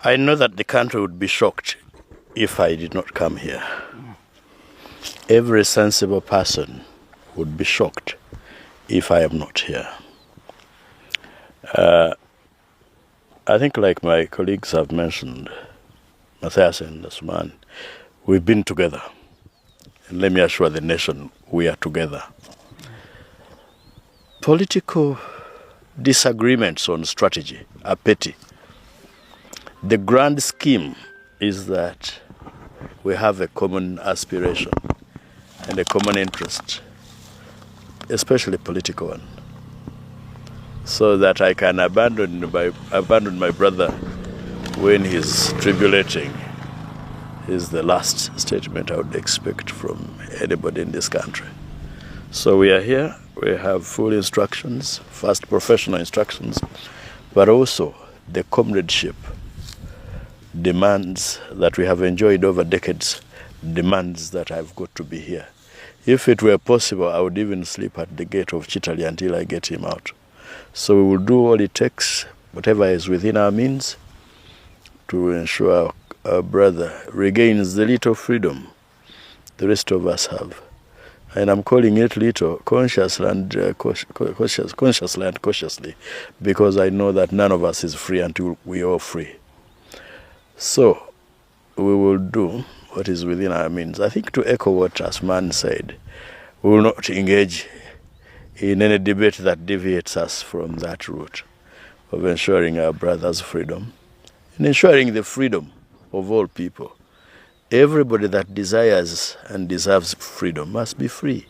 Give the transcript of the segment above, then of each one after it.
I know that the country would be shocked if I did not come here. Every sensible person would be shocked if I am not here. I think, like my colleagues have mentioned, Matthias and Asuman, we've been together. And let me assure the nation, we are together. Political disagreements on strategy are petty. The grand scheme is that we have a common aspiration and a common interest, especially political one, so that I can abandon my brother when he's tribulating is the last statement I would expect from anybody in this country. So we are here, we have full instructions, first professional instructions, but also the comradeship demands that we have enjoyed over decades, demands that I've got to be here. If it were possible, I would even sleep at the gate of Chitali until I get him out. So we will do all it takes, whatever is within our means, to ensure our brother regains the little freedom the rest of us have. And I'm calling it little, consciously and cautiously, because I know that none of us is free until we are free. So we will do what is within our means. I think, to echo what Asuman said, we will not engage in any debate that deviates us from that route of ensuring our brother's freedom and ensuring the freedom of all people. Everybody that desires and deserves freedom must be free.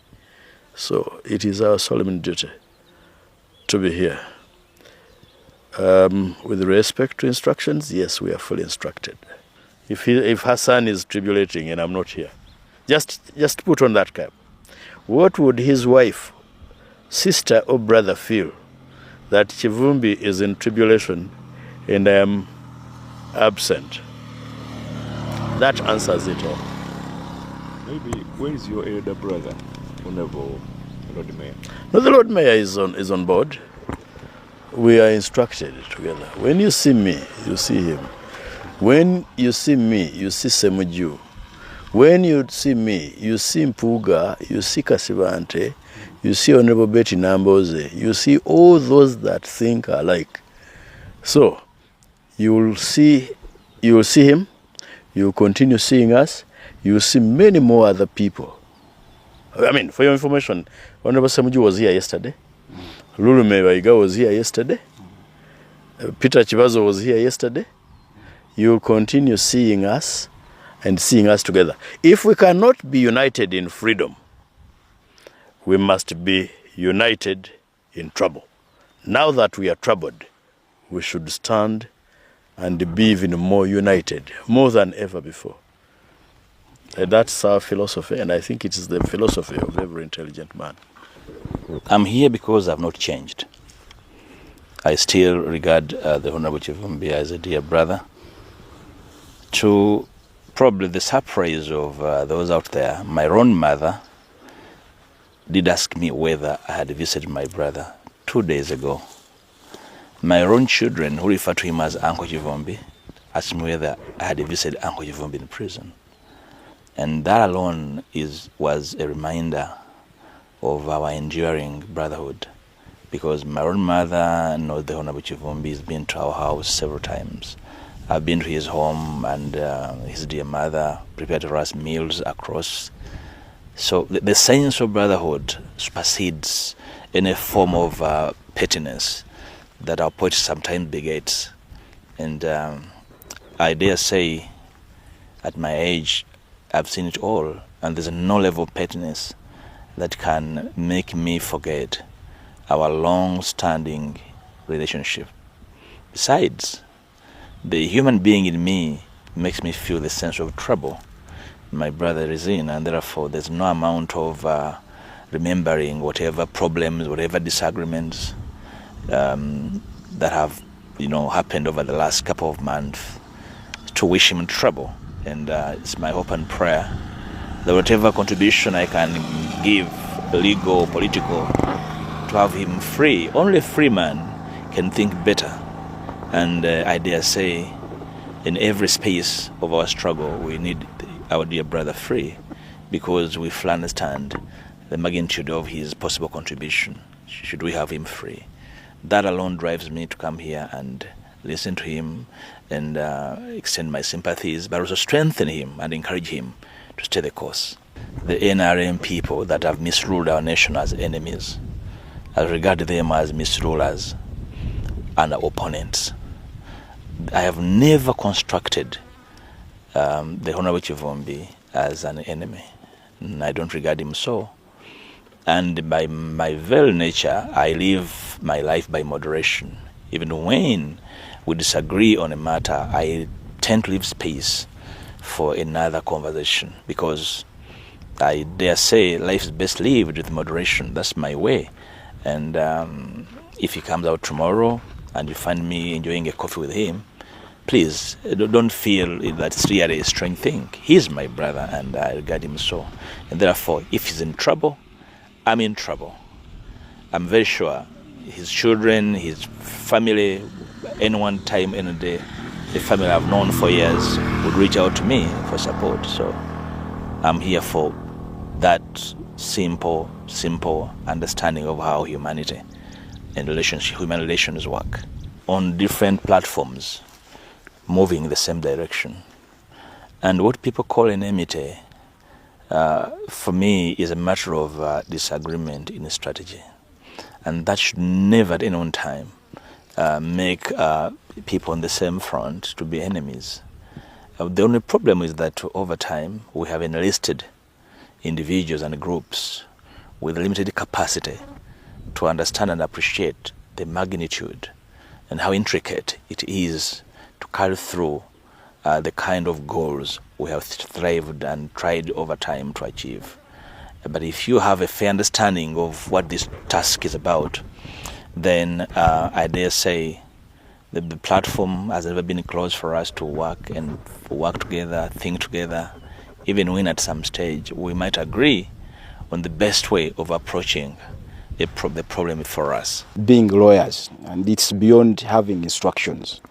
So it is our solemn duty to be here. With respect to instructions, yes, we are fully instructed. If Hassan is tribulating and I'm not here, just put on that cap. What would his wife, sister or brother feel that Kivumbi is in tribulation and I am absent? That answers it all. Maybe, where is your elder brother, Honorable Lord Mayor? No, the Lord Mayor is on board. We are instructed together. When you see me, you see him. When you see me, you see Semuju. When you see me, you see MPUUGA, you see Kasivante, you see Honorable Betty Namboze, you see all those that think alike. So, you will see him, you will continue seeing us, you will see many more other people. I mean, for your information, Honorable Semuju was here yesterday. Lulu Mewaiga was here yesterday. Peter Chivazo was here yesterday. You will continue seeing us and seeing us together. If we cannot be united in freedom, we must be united in trouble. Now that we are troubled, we should stand and be even more united, more than ever before. That's our philosophy, and I think it is the philosophy of every intelligent man. I'm here because I've not changed. I still regard the Honorable Kivumbi as a dear brother. To probably the surprise of those out there, my own mother did ask me whether I had visited my brother 2 days ago. My own children, who refer to him as Uncle Kivumbi, asked me whether I had visited Uncle Kivumbi in prison. And that alone was a reminder of our enduring brotherhood, because my own mother knows the Honorable Kivumbi. Has been to our house several times. I've been to his home, and his dear mother prepared for us meals across. So the sense of brotherhood supersedes any form of pettiness that our poetry sometimes begets. And I dare say, at my age, I've seen it all, and there's no level of pettiness that can make me forget our long-standing relationship. Besides, the human being in me makes me feel the sense of trouble my brother is in, and therefore there's no amount of remembering whatever problems, whatever disagreements that have happened over the last couple of months to wish him trouble. And it's my hope and prayer that whatever contribution I can give, legal, political, to have him free. Only a free man can think better. And I dare say in every space of our struggle, we need our dear brother free, because we fully understand the magnitude of his possible contribution should we have him free. That alone drives me to come here and listen to him and extend my sympathies, but also strengthen him and encourage him to stay the course. The NRM people that have misruled our nation as enemies, I regard them as misrulers and opponents. I have never constructed the Honorable Kivumbi as an enemy. I don't regard him so. And by my very nature, I live my life by moderation. Even when we disagree on a matter, I tend to leave space for another conversation, because I dare say life is best lived with moderation. That's my way. And if he comes out tomorrow and you find me enjoying a coffee with him, please don't feel that it's really a strange thing. He's my brother and I regard him so. And therefore, if he's in trouble, I'm in trouble. I'm very sure his children, his family, any one time, any day, the family I've known for years would reach out to me for support. So I'm here for that simple understanding of how humanity and human relations work on different platforms, moving in the same direction. And what people call enmity, for me, is a matter of disagreement in strategy. And that should never at any one time make people on the same front to be enemies. The only problem is that over time we have enlisted individuals and groups with limited capacity to understand and appreciate the magnitude and how intricate it is to carry through the kind of goals we have thrived and tried over time to achieve. But if you have a fair understanding of what this task is about, then I dare say the platform has never been closed for us to work together, think together, even when at some stage we might agree on the best way of approaching the problem for us. Being lawyers, and it's beyond having instructions.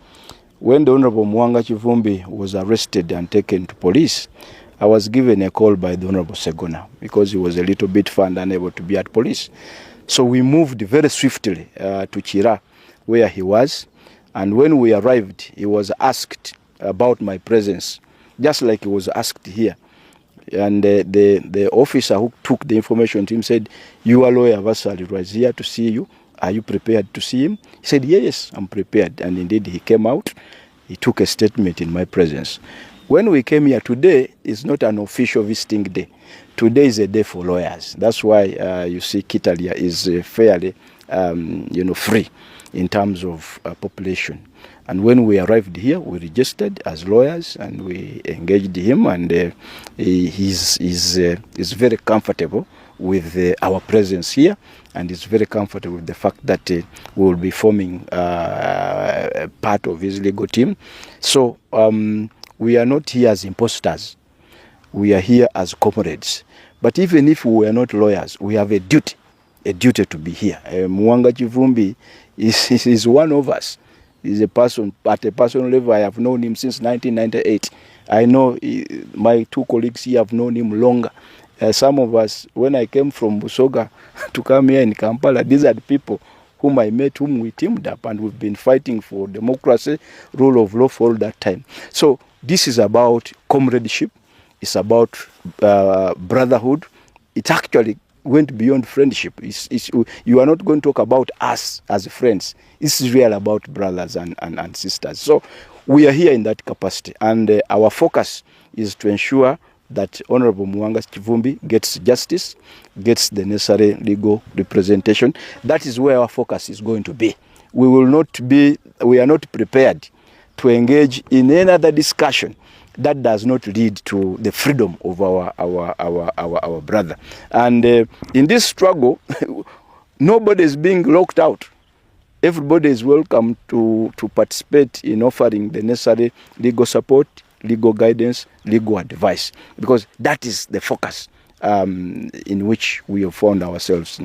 When the Honorable Muwanga Kivumbi was arrested and taken to police, I was given a call by the Honorable Ssegona because he was a little bit far and unable to be at police. So we moved very swiftly to Chira, where he was. And when we arrived, he was asked about my presence, just like he was asked here. And the officer who took the information to him said, "Your lawyer Basalirwa is here to see you. Are you prepared to see him?" He said, "Yes, I'm prepared." And indeed, he came out. He took a statement in my presence. When we came here today, it's not an official visiting day. Today is a day for lawyers. That's why you see Kitalia is fairly, free in terms of population. And when we arrived here, we registered as lawyers and we engaged him, and he's very comfortable with our presence here, and is very comfortable with the fact that we will be forming part of his legal team. So we are not here as imposters. We are here as comrades. But even if we are not lawyers, we have a duty to be here. Muwanga Kivumbi is one of us. He's a person, at a personal level, I have known him since 1998. I know my two colleagues here have known him longer. Some of us, when I came from Busoga to come here in Kampala, these are the people whom I met, whom we teamed up, and we've been fighting for democracy, rule of law for all that time. So this is about comradeship. It's about brotherhood. It actually went beyond friendship. You are not going to talk about us as friends. It's real about brothers and sisters. So we are here in that capacity, and our focus is to ensure that Honorable Muwanga Kivumbi gets justice, gets the necessary legal representation. That is where our focus is going to be. We are not prepared to engage in any other discussion that does not lead to the freedom of our brother. And in this struggle, nobody is being locked out. Everybody is welcome to participate in offering the necessary legal support, legal guidance, legal advice, because that is the focus in which we have found ourselves now.